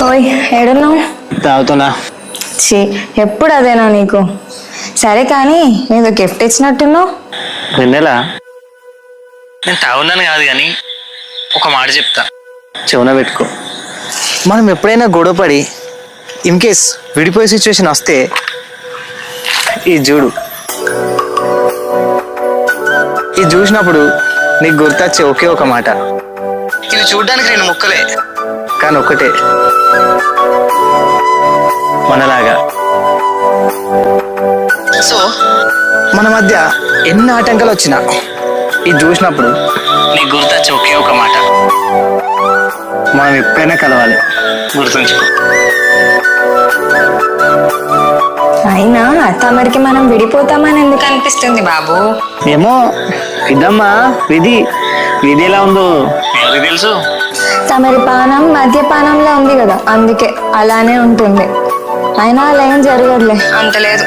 ఓయ్ ఏడున్నావు? తాగుతున్నా. ఛీ, ఎప్పుడు అదేనా నీకు? సరే కానీ నేను గిఫ్ట్ ఇచ్చినట్టున్నావు. వెన్నెలా, నేను తాగున్నాను కాదు కానీ ఒక మాట చెప్తా, చెవున పెట్టుకో. మనం ఎప్పుడైనా గొడవపడి ఇన్కేస్ విడిపోయే సిచ్యువేషన్ వస్తే ఇది చూడు. ఇది చూసినప్పుడు నీకు గుర్తొచ్చే ఒకే ఒక మాట. ఇది చూడడానికి రెండు ముక్కలే కానీ ఒక్కటే, మనలాగా. సో మన మధ్య ఎన్ని ఆటంకాలు వచ్చినా ఇది చూసినప్పుడు నీకు గుర్తొచ్చే ఒకే ఒక మాట, మనం ఎప్పుడైనా కలవాలి, గుర్తుంచుకో. అయినా తమరికి మనం విడిపోతామని ఎందుకు అనిపిస్తుంది బాబు? ఏమో ఇదమ్మా విధి. విధి ఎలా ఉందో ఎవరికి తెలుసు. తమరి పానం మద్యపానంలో ఉంది కదా, అందుకే అలానే ఉంటుంది. అయినా అలా ఏం జరగదులే, అంత లేదు.